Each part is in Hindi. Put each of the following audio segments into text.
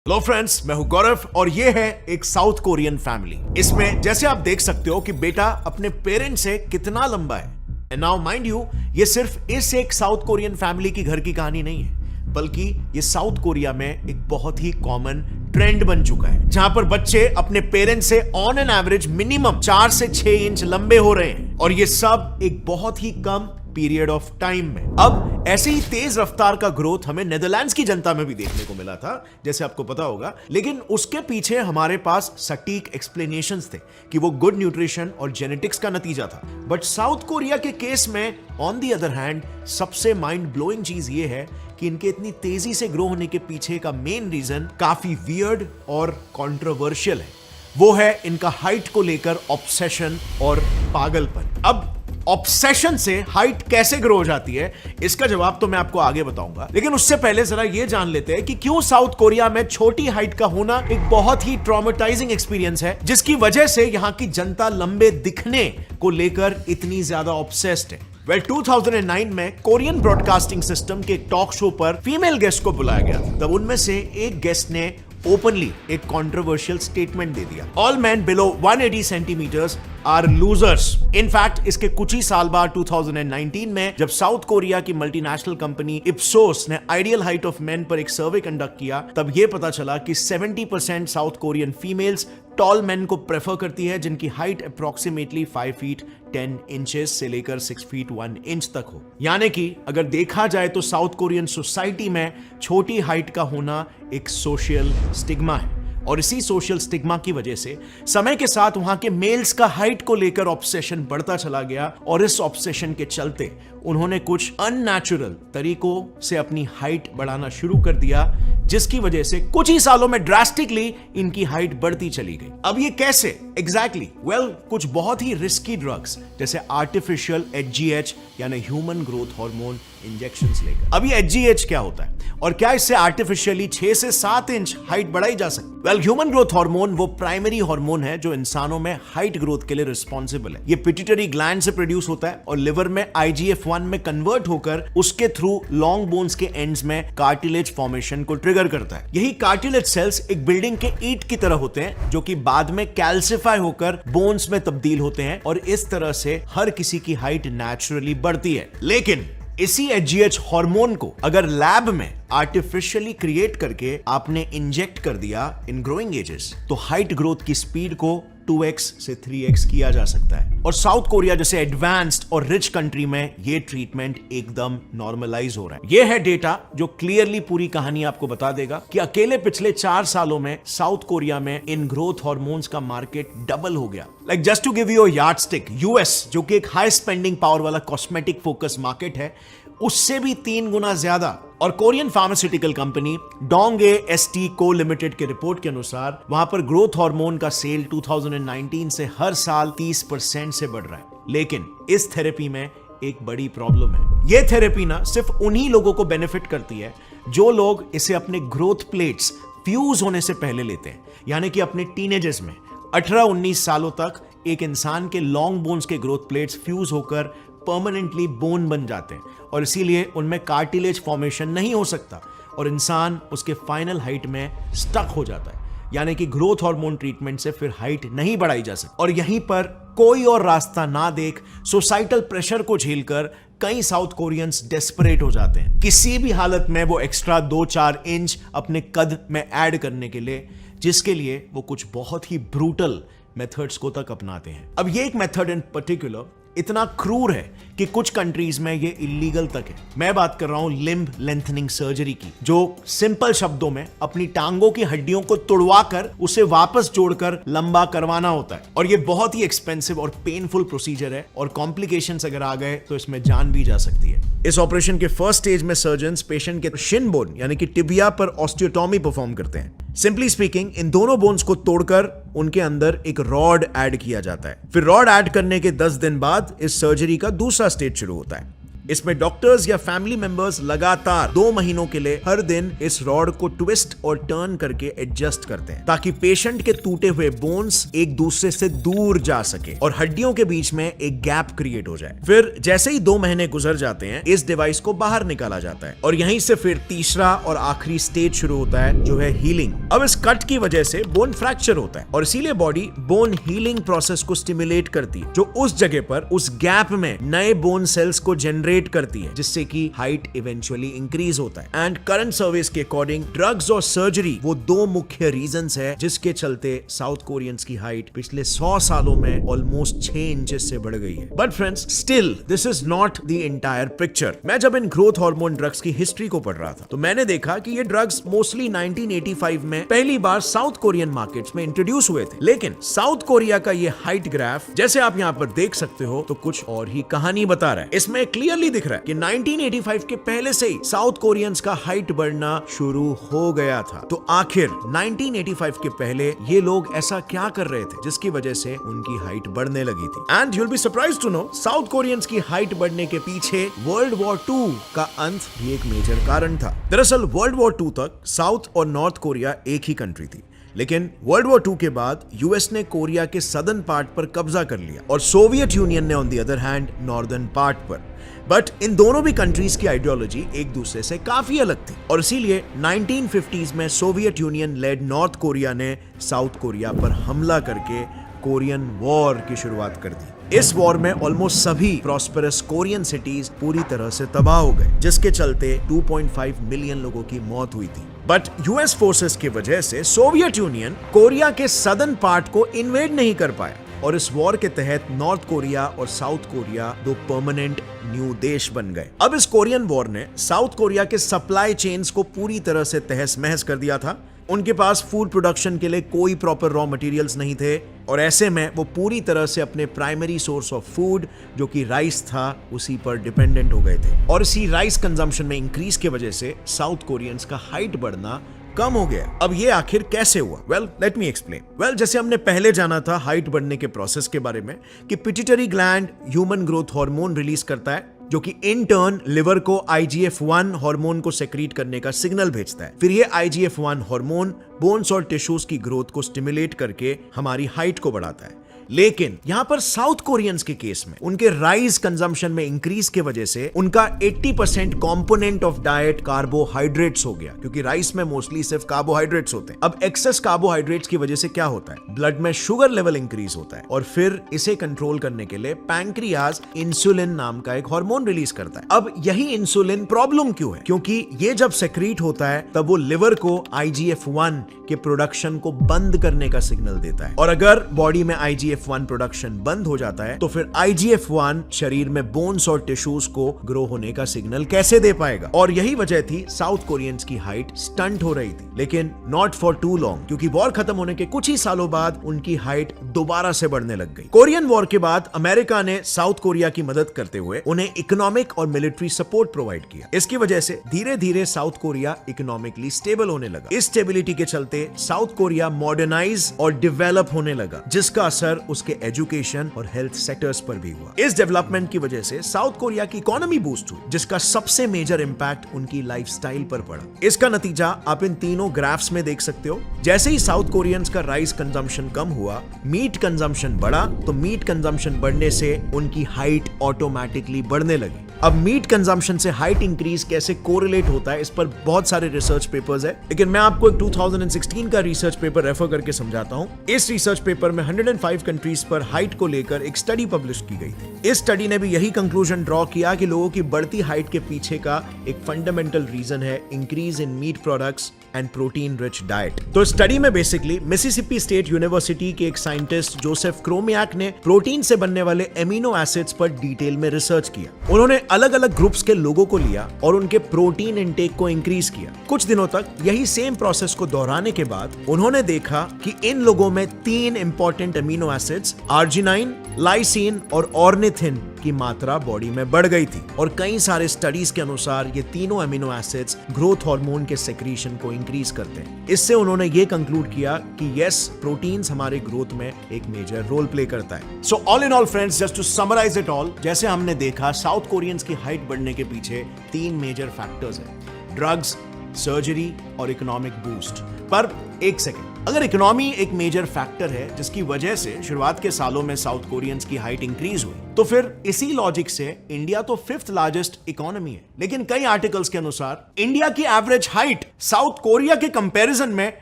हेलो फ्रेंड्स, मैं हूं गौरव और ये है एक साउथ कोरियन फैमिली। इसमें जैसे आप देख सकते हो कि बेटा अपने पेरेंट्स से कितना लंबा है। एंड नाउ माइंड यू, ये सिर्फ इस एक साउथ कोरियन फैमिली की घर की कहानी नहीं है, बल्कि ये साउथ कोरिया में एक बहुत ही कॉमन ट्रेंड बन चुका है, जहां पर बच्चे अपने पेरेंट्स से ऑन एन एवरेज मिनिमम 4 से 6 इंच लंबे हो रहे हैं, और ये सब एक बहुत ही कम पीरियड ऑफ टाइम में। अब ऐसे ही तेज रफ्तार का ग्रोथ हमें नेदरलैंड्स की जनता में भी देखने को मिला था, जैसे आपको पता होगा, लेकिन उसके पीछे हमारे पास सटीक एक्सप्लेनेशंस थे कि वो गुड न्यूट्रिशन और जेनेटिक्स का नतीजा था। बट साउथ कोरिया के केस में ऑन दी अदर हैंड सबसे माइंड ब्लोइंग चीज ये है कि इनके इतनी तेजी से ग्रो होने के पीछे का मेन रीजन काफी वियर्ड और कंट्रोवर्शियल है। वो है इनका हाइट को लेकर ऑब्सेशन और पागलपन। अब ऑब्सेशन से हाइट कैसे ग्रो हो जाती है, इसका जवाब तो मैं आपको आगे बताऊंगा, लेकिन उससे पहले जरा ये जान लेते हैं कि क्यों साउथ कोरिया में छोटी हाइट का होना एक बहुत ही ट्रॉमेटाइजिंग एक्सपीरियंस है, जिसकी वजह से यहां की जनता लंबे दिखने को लेकर इतनी ज्यादा ऑब्सेस्ड है। 2009 में कोरियन ब्रॉडकास्टिंग सिस्टम के एक टॉक शो पर फीमेल गेस्ट को बुलाया गया था। तब उनमें से एक गेस्ट ने ओपनली एक कंट्रोवर्शियल स्टेटमेंट दे दिया, all man below 180 centimetres are losers. In fact इसके कुछ ही साल बाद 2019 में जब साउथ कोरिया की मल्टीनेशनल कंपनी इप्सोस ने आइडियल हाइट ऑफ मेन पर एक सर्वे कंडक्ट किया, तब यह पता चला कि 70% South Korean females tall men को प्रेफर करती है, जिनकी हाइट अप्रोक्सीमेटली 5 फीट 10 इंचेस से लेकर 6 फीट 1 इंच तक हो। यानी कि अगर देखा जाए तो साउथ कोरियन सोसाइटी में छोटी हाइट का होना एक सोशल स्टिग्मा है, और इसी सोशल स्टिग्मा की वजह से समय के साथ वहां के मेल्स का हाइट को लेकर ऑब्सेशन बढ़ता चला गया, और इस ऑब्सेशन के चलते उन्होंने कुछ अननेचुरल तरीकों से अपनी हाइट बढ़ाना शुरू कर दिया, जिसकी वजह से कुछ ही सालों में ड्रास्टिकली इनकी हाइट बढ़ती चली गई। अब ये कैसे एग्जैक्टली? कुछ बहुत ही रिस्की ड्रग्स जैसे आर्टिफिशियल HGH यानी ह्यूमन ग्रोथ हार्मोन इंजेक्शंस लेकर। अब ये HGH क्या होता है और क्या इससे आर्टिफिशियली 6 से 7 इंच हाइट बढ़ाई जा सकती है? ह्यूमन ग्रोथ हार्मोन वो प्राइमरी हार्मोन है जो इंसानों में हाइट ग्रोथ के लिए रिस्पॉन्सिबल है। ये पिट्यूटरी ग्लैंड से प्रोड्यूस होता है और लिवर में IGF-1 में कन्वर्ट होकर उसके थ्रू लॉन्ग बोन्स के एंड्स में कार्टिलेज फॉर्मेशन को ट्रिगर करता है। यही कार्टिलेज सेल्स एक बिल्डिंग के ईंट की तरह होते हैं, जो कि बाद में कैल्सिफाई होकर बोन्स में तब्दील होते हैं, और इस तरह से हर किसी की हाइट नेचुरली बढ़ती है। लेकिन इसी HGH हार्मोन को अगर लैब में आर्टिफिशियली क्रिएट करके आपने इंजेक्ट कर दिया इन ग्रोइंग एजेस, तो हाइट ग्रोथ की स्पीड को 2x से 3x किया जा सकता है। और साउथ कोरिया जैसे एडवांस्ड और रिच कंट्री में ये ट्रीटमेंट एकदम नॉर्मलाइज हो रहा है। ये है डेटा जो क्लियरली पूरी कहानी आपको बता देगा कि अकेले पिछले 4 सालों में साउथ कोरिया में इन ग्रोथ हार्मोन्स का मार्केट डबल हो गया। Like just to give you a yardstick, US जो कि एक हाई स्पेंडिंग पावर वाला कॉस्मेटिक फोकस मार्केट है, उससे भी 3 गुना ज्यादा। और Korean pharmaceutical company Dong-A ST co limited के रिपोर्ट के अनुसार वहां पर ग्रोथ हार्मोन का सेल 2019 से हर साल 30% से बढ़ रहा है। लेकिन इस थेरेपी में एक बड़ी प्रॉब्लम है। यह थेरेपी ना सिर्फ उन्हीं लोगों को बेनिफिट करती है जो लोग इसे अपने ग्रोथ प्लेट्स फ्यूज होने से पहले लेते हैं, यानी कि अपने टीनेजर्स में 18-19 सालों तक एक इंसान के लॉन्ग बोन्स के ग्रोथ प्लेट्स फ्यूज होकर परमानेंटली बोन बन जाते हैं, और इसीलिए उनमें कार्टिलेज फॉर्मेशन नहीं हो सकता और इंसान उसके फाइनल हाइट में स्टक हो जाता है। यानी कि ग्रोथ हार्मोन ट्रीटमेंट से फिर हाइट नहीं बढ़ाई जा सकती। और यहीं पर कोई और रास्ता ना देख सोसाइटल प्रेशर को झेलकर कई साउथ कोरियंस डेस्परेट हो जाते हैं, किसी भी हालत में वो एक्स्ट्रा 2-4 इंच अपने कद में ऐड करने के लिए, जिसके लिए वो कुछ बहुत ही ब्रूटल मेथड्स को तक अपनाते हैं। अब ये एक मेथड इन पर्टिकुलर इतना क्रूर है कि कुछ कंट्रीज में ये इलीगल तक है। मैं बात कर रहा हूं लिम्ब लेंथनिंग सर्जरी की, जो सिंपल शब्दों में अपनी टांगों की हड्डियों को तुड़वाकर उसे वापस जोड़कर लंबा करवाना होता है। और ये बहुत ही एक्सपेंसिव और पेनफुल प्रोसीजर है, और कॉम्प्लिकेशंस अगर आ गए तो इसमें जान भी जा सकती है। इस ऑपरेशन के फर्स्ट स्टेज में सर्जन्स पेशेंट के शिन बोन यानी कि टिबिया पर ऑस्टियोटॉमी परफॉर्म करते हैं। सिंपली स्पीकिंग, इन दोनों बोन्स को तोड़कर उनके अंदर एक रॉड ऐड किया जाता है। फिर रॉड ऐड करने के 10 दिन बाद इस सर्जरी का दूसरा स्टेज शुरू होता है। इसमें डॉक्टर्स या फैमिली मेंबर्स लगातार 2 महीनों के लिए हर दिन इस रॉड को ट्विस्ट और टर्न करके एडजस्ट करते हैं ताकि पेशेंट के टूटे हुए बोन्स एक दूसरे से दूर जा सके और हड्डियों के बीच में एक गैप क्रिएट हो जाए। फिर जैसे ही 2 महीने गुजर जाते हैं इस डिवाइस को बाहर निकाला जाता है और यहीं से फिर तीसरा और आखिरी स्टेज शुरू होता है जो है हीलिंग। अब इस कट की वजह से बोन फ्रैक्चर होता है और इसीलिए बॉडी बोन हीलिंग प्रोसेस को स्टिमुलेट करती है जो उस जगह पर उस गैप में नए बोन सेल्स को जनरेट करती है जिससे कि हाइट इवेंचुअली इंक्रीज होता है। एंड करंट सर्विस के अकॉर्डिंग ड्रग्स और सर्जरी वो 2 मुख्य रीजंस है जिसके चलते साउथ कोरियंस की हाइट पिछले 100 सालों में ऑलमोस्ट 6 इंचेस से बढ़ गई है। But friends still this is not the entire picture. मैं जब इन ग्रोथ हार्मोन ड्रग्स की हिस्ट्री को पढ़ रहा था तो मैंने देखा कि ये ड्रग्स मोस्टली 1985 में पहली बार साउथ कोरियन मार्केट्स में इंट्रोड्यूस हुए थे। लेकिन साउथ कोरिया का ये हाइट ग्राफ जैसे आप यहाँ पर देख सकते हो तो कुछ और ही कहानी बता रहा है। इसमें क्लियरली दिख रहा है कि 1985 के पहले से ही साउथ कोरियंस का हाइट बढ़ना शुरू हो गया था। तो आखिर 1985 के पहले ये लोग ऐसा क्या कर रहे थे जिसकी वजह से उनकी हाइट बढ़ने लगी थी। And you will be surprised to know South Koreans की हाइट बढ़ने के पीछे वर्ल्ड वॉर 2 का अंत भी एक मेजर कारण था। दरअसल वर्ल्ड वॉर 2 तक साउथ और नॉर्थ कोरिया एक ही कंट्री थी, लेकिन वर्ल्ड वॉर 2 के बाद यूएस ने कोरिया के सदर्न पार्ट पर कब्जा कर लिया और सोवियत यूनियन ने on the other hand northern part पर। बट इन दोनों भी कंट्रीज की आइडियोलॉजी एक दूसरे से काफी अलग थी और इसीलिए 1950s में Soviet Union led North Korea ने साउथ कोरिया पर हमला करके कोरियन वॉर की शुरुआत कर दी। इस वॉर में ऑलमोस्ट सभी प्रॉस्पेरस कोरियन सिटीज पूरी तरह से तबाह हो गए जिसके चलते 2.5 मिलियन लोगों की मौत हुई थी। बट यूएस फोर्सेस की वजह से सोवियत यूनियन कोरिया के सदर्न पार्ट को इन्वेड नहीं कर पाया और इस वॉर के तहत नॉर्थ कोरिया और साउथ कोरिया 2 परमानेंट न्यू देश बन गए। अब इस कोरियन वॉर ने साउथ कोरिया के सप्लाई चेन्स को पूरी तरह से तहस महस कर दिया था। उनके पास फूड प्रोडक्शन के लिए कोई प्रॉपर रॉ मटेरियल्स नहीं थे और ऐसे में वो पूरी तरह से अपने प्राइमरी सोर्स ऑफ फूड जो कि राइस था उसी पर डिपेंडेंट हो गए थे और इसी राइस कंजम्पशन में इंक्रीज की वजह से साउथ कोरियंस का हाइट बढ़ना कम हो गया। अब ये आखिर कैसे हुआ? Well let me explain. Well जैसे हमने पहले जाना था हाइट बढ़ने के प्रोसेस के बारे में कि pituitary gland human growth hormone release करता है जो कि इन टर्न लिवर को IGF-1 हार्मोन को सेक्रीट करने का सिग्नल भेजता है। फिर ये IGF-1 हार्मोन बोन्स और टिश्यूज की ग्रोथ को स्टिमुलेट करके हमारी हाइट को बढ़ाता है। लेकिन यहां पर साउथ कोरियंस के केस में उनके राइस कंजम्पशन में इंक्रीज के वजह से उनका 80% कंपोनेंट ऑफ डाइट कार्बोहाइड्रेट्स हो गया क्योंकि राइस में मोस्टली सिर्फ कार्बोहाइड्रेट्स होते हैं। अब एक्सेस कार्बोहाइड्रेट्स की वजह से क्या होता है? ब्लड में शुगर लेवल इंक्रीज होता है और फिर इसे कंट्रोल करने के लिए पैंक्रियाज इंसुलिन नाम का एक हार्मोन रिलीज करता है। अब यही इंसुलिन प्रॉब्लम क्यों है? क्योंकि ये जब सेक्रीट होता है तब वो लिवर को IGF-1 के प्रोडक्शन को बंद करने का सिग्नल देता है और अगर बॉडी में IGF-1 प्रोडक्शन बंद हो जाता है तो फिर IGF-1 शरीर में बोन्स और टिश्यूज को ग्रो होने का सिग्नल कैसे दे पाएगा? और यही वजह थी साउथ कोरियंस की हाइट स्टंट हो रही थी, लेकिन नॉट फॉर टू लॉन्ग क्योंकि वॉर खत्म होने के कुछ ही सालों बाद उनकी हाइट दोबारा से बढ़ने लग गई। कोरियन वॉर के बाद अमेरिका ने साउथ कोरिया की मदद करते हुए उन्हें इकोनॉमिक और मिलिट्री सपोर्ट प्रोवाइड किया। इसकी वजह से धीरे धीरे साउथ कोरिया इकोनॉमिकली स्टेबल होने लगा। इस स्टेबिलिटी के चलते साउथ कोरिया मॉडर्नाइज और डेवलप होने लगा जिसका असर उसके एजुकेशन और हेल्थ सेक्टर्स पर भी हुआ। इस डेवलपमेंट की वजह से साउथ कोरिया की इकोनॉमी बूस्ट हुई जिसका सबसे मेजर इंपैक्ट उनकी लाइफस्टाइल पर पड़ा। इसका नतीजा आप इन तीनों ग्राफ्स में देख सकते हो। जैसे ही साउथ कोरियंस का राइस कंजम्पशन कम हुआ, मीट कंजम्पशन बढ़ा, तो मीट कंजम्पशन बढ़ने से उनकी हाइट ऑटोमेटिकली बढ़ने लगी। अब मीट कंजम्पशन से हाइट इंक्रीज कैसे कोरिलेट होता है इस पर बहुत सारे रिसर्च पेपर्स है, लेकिन मैं आपको एक 2016 का रिसर्च पेपर रेफर करके समझाता हूं। इस रिसर्च पेपर में 105 कंट्रीज पर हाइट को लेकर एक स्टडी पब्लिश की गई थी। इस स्टडी ने भी यही कंक्लूजन ड्रॉ किया कि लोगों की बढ़ती हाइट के पीछे का एक फंडामेंटल रीजन है increase in meat products and protein rich diet. तो स्टडी में बेसिकली मिसिसिपी स्टेट यूनिवर्सिटी के एक साइंटिस्ट जोसेफ क्रोमियाक ने प्रोटीन से बनने वाले एमिनो एसिड्स पर डिटेल में रिसर्च किया। उन्होंने अलग अलग ग्रुप्स के लोगों को लिया और उनके प्रोटीन इनटेक को इंक्रीज किया। कुछ दिनों तक यही सेम प्रोसेस को दोहराने के बाद उन्होंने देखा कि इन लोगों में 3 important amino acids arginine, lysine और ऑर्निथिन की मात्रा बॉडी में बढ़ गई थी और कई सारे स्टडीज के अनुसार ये तीनों एमिनो एसिड्स ग्रोथ हार्मोन के सेक्रीशन को इंक्रीज करते हैं। इससे उन्होंने ये कंक्लूड किया कि यस, प्रोटीन्स हमारे ग्रोथ में एक मेजर रोल प्ले करता है। So all in all friends, just to summarise it all, जैसे हमने देखा साउथ कोरियंस इंडियंस की हाइट बढ़ने के पीछे 3 मेजर फैक्टर्स हैं: ड्रग्स, सर्जरी और इकोनॉमिक बूस्ट। पर एक सेकेंड, अगर इकोनॉमी एक मेजर फैक्टर है जिसकी वजह से शुरुआत के सालों में साउथ कोरियंस की हाइट इंक्रीज हुई, तो फिर इसी लॉजिक से इंडिया तो 5th लार्जेस्ट इकोनॉमी है, लेकिन कई आर्टिकल्स के अनुसार इंडिया की एवरेज हाइट साउथ कोरिया के कंपैरिजन में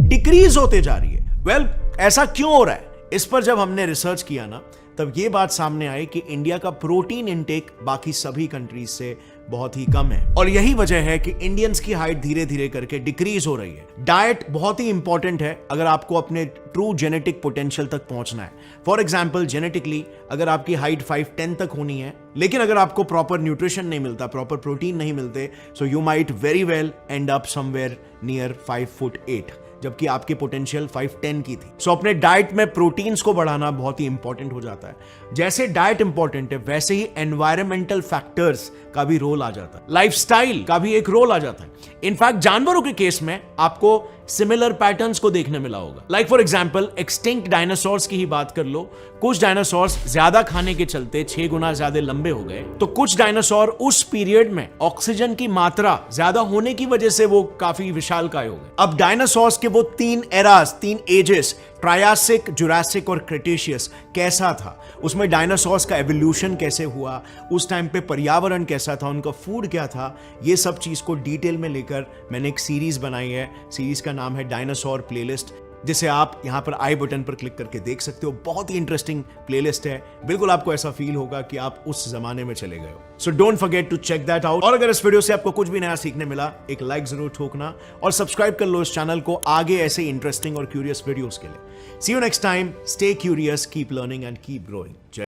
डिक्रीज होते जा रही है। वेल, ऐसा क्यों हो रहा है? इस पर जब हमने रिसर्च किया ना, तब यह बात सामने आई कि इंडिया का प्रोटीन इंटेक बाकी सभी कंट्रीज से बहुत ही कम है, और यही वजह है कि इंडियंस की हाइट धीरे धीरे करके डिक्रीज हो रही है। डाइट बहुत ही इंपॉर्टेंट है अगर आपको अपने ट्रू जेनेटिक पोटेंशियल तक पहुंचना है। फॉर एग्जांपल, जेनेटिकली अगर आपकी हाइट 5'10" तक होनी है, लेकिन अगर आपको प्रॉपर न्यूट्रिशन नहीं मिलता, प्रॉपर प्रोटीन नहीं मिलते, so you might very well and up somewhere near 5'8", जबकि आपकी पोटेंशियल 5'10" की थी। सो अपने डाइट में प्रोटीन्स को बढ़ाना बहुत ही इंपॉर्टेंट हो जाता है। जैसे डाइट इंपॉर्टेंट है, वैसे ही एनवायरमेंटल फैक्टर्स का भी रोल आ जाता है, लाइफस्टाइल का भी एक रोल आ जाता है। इनफैक्ट जानवरों के केस में आपको सिमिलर पैटर्न्स को देखने मिला होगा। Like for example, extinct dinosaurs की ही बात कर लो। कुछ डायनासोर्स ज्यादा खाने के चलते 6 गुना ज्यादा लंबे हो गए, तो कुछ डायनासोर उस पीरियड में ऑक्सीजन की मात्रा ज्यादा होने की वजह से वो काफी विशालकाय हो गए। अब डायनासोर्स के वो 3 एरास, 3 एजेस, ट्रायासिक, जुरासिक और क्रेटेशियस, कैसा था? उसमें डायनासोर्स का एवोल्यूशन कैसे हुआ, उस टाइम पे पर्यावरण कैसा था, उनका फूड क्या था, ये सब चीज को डिटेल में लेकर मैंने एक सीरीज बनाई है। सीरीज का नाम है डायनासोर प्लेलिस्ट, जिसे आप यहां पर आई बटन पर क्लिक करके देख सकते हो। बहुत ही इंटरेस्टिंग प्लेलिस्ट है, बिल्कुल आपको ऐसा फील होगा कि आप उस जमाने में चले गए हो। So don't forget to check that out. और अगर इस वीडियो से आपको कुछ भी नया सीखने मिला, एक लाइक जरूर ठोकना और सब्सक्राइब कर लो इस चैनल को आगे ऐसे इंटरेस्टिंग और क्यूरियस वीडियोस के लिए। See you next time, stay curious, keep learning and keep growing.